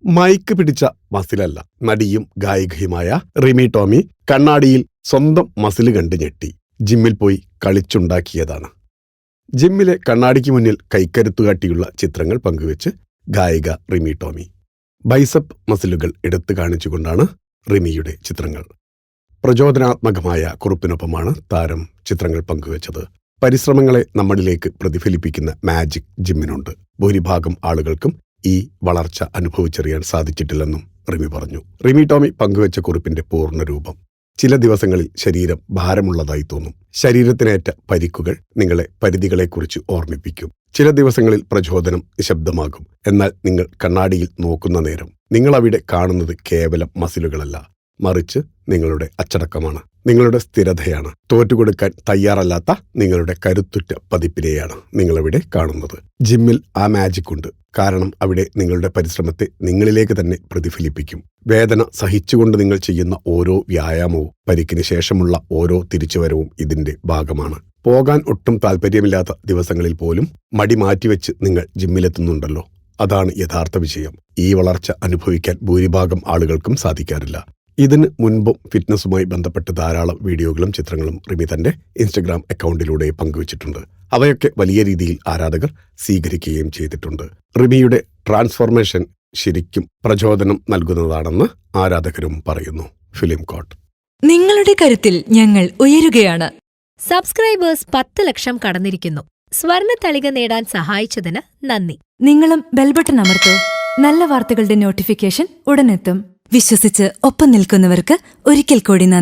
Mic പിടിച്ച മസിലല്ല, നടിയും ഗായികയുമായ റിമി ടോമി കണ്ണാടിയിൽ സ്വന്തം മസില് കണ്ട് ഞെട്ടി. ജിമ്മിൽ പോയി കളിച്ചുണ്ടാക്കിയതാണ്. ജിമ്മിലെ കണ്ണാടിക്ക് മുന്നിൽ കൈക്കരുത്തുകാട്ടിയുള്ള ചിത്രങ്ങൾ പങ്കുവെച്ച് ഗായിക റിമി ടോമി. ബൈസപ്പ് മസിലുകൾ എടുത്തു കാണിച്ചുകൊണ്ടാണ് റിമിയുടെ ചിത്രങ്ങൾ. പ്രചോദനാത്മകമായ കുറിപ്പിനൊപ്പമാണ് താരം ചിത്രങ്ങൾ പങ്കുവച്ചത്. പരിശ്രമങ്ങളെ നമ്മളിലേക്ക് പ്രതിഫലിപ്പിക്കുന്ന മാജിക് ജിമ്മിനുണ്ട്. ഭൂരിഭാഗം ആളുകൾക്കും ഈ വളർച്ച അനുഭവിച്ചറിയാൻ സാധിച്ചിട്ടില്ലെന്നും റിമി പറഞ്ഞു. റിമി ടോമി പങ്കുവച്ച കുറിപ്പിന്റെ പൂർണ്ണരൂപം. ചില ദിവസങ്ങളിൽ ശരീരം ഭാരമുള്ളതായി തോന്നും. ശരീരത്തിനേറ്റ പരിക്കുകൾ നിങ്ങളെ പരിധികളെക്കുറിച്ച് ഓർമ്മിപ്പിക്കും. ചില ദിവസങ്ങളിൽ പ്രചോദനം നിശബ്ദമാകും. എന്നാൽ നിങ്ങൾ കണ്ണാടിയിൽ നോക്കുന്ന നേരം നിങ്ങൾ അവിടെ കാണുന്നത് കേവലം മസിലുകളല്ല, മറിച്ച് നിങ്ങളുടെ അച്ചടക്കമാണ്, നിങ്ങളുടെ സ്ഥിരതയാണ്. തോറ്റുകൊടുക്കാൻ തയ്യാറല്ലാത്ത നിങ്ങളുടെ കരുത്തുറ്റ പതിപ്പിനെയാണ് നിങ്ങളവിടെ കാണുന്നത്. ജിമ്മിൽ ആ മാജിക് ഉണ്ട്. കാരണം അവിടെ നിങ്ങളുടെ പരിശ്രമത്തെ നിങ്ങളിലേക്ക് തന്നെ പ്രതിഫലിപ്പിക്കും. വേദന സഹിച്ചുകൊണ്ട് നിങ്ങൾ ചെയ്യുന്ന ഓരോ വ്യായാമവും, പരിക്കിന് ശേഷമുള്ള ഓരോ തിരിച്ചുവരവും ഇതിന്റെ ഭാഗമാണ്. പോകാൻ ഒട്ടും താല്പര്യമില്ലാത്ത ദിവസങ്ങളിൽ പോലും മടി മാറ്റിവെച്ച് നിങ്ങൾ ജിമ്മിലെത്തുന്നുണ്ടല്ലോ, അതാണ് യഥാർത്ഥ വിജയം. ഈ വളർച്ച അനുഭവിക്കാൻ ഭൂരിഭാഗം ആളുകൾക്കും സാധിക്കാറില്ല. ഇതിന് മുൻപും ഫിറ്റ്നസുമായി ബന്ധപ്പെട്ട് ധാരാളം വീഡിയോകളും ചിത്രങ്ങളും റിമി തന്റെ ഇൻസ്റ്റഗ്രാം അക്കൗണ്ടിലൂടെ പങ്കുവച്ചിട്ടുണ്ട്. അവയൊക്കെ വലിയ രീതിയിൽ ആരാധകർ സ്വീകരിക്കുകയും ചെയ്തിട്ടുണ്ട്. റിമിയുടെ ട്രാൻസ്ഫോർമേഷൻ ശരിക്കും പ്രചോദനം നൽകുന്നതാണെന്ന് ആരാധകരും പറയുന്നു. Film quote. നിങ്ങളുടെ കരുത്തിൽ ഞങ്ങൾ ഉയരുകയാണ്. സബ്സ്ക്രൈബേഴ്സ് 10 ലക്ഷം കടന്നിരിക്കുന്നു. സ്വർണത്തളിക നേടാൻ സഹായിച്ചതിന് നന്ദി. നിങ്ങളും ബെൽബട്ടൺ അമർത്തോ. നല്ല വാർത്തകളുടെ നോട്ടിഫിക്കേഷൻ ഉടനെത്തും. വിശ്വസിച്ച് ഒപ്പം നിൽക്കുന്നവർക്ക് ഒരിക്കൽ കൂടി നന്ദി.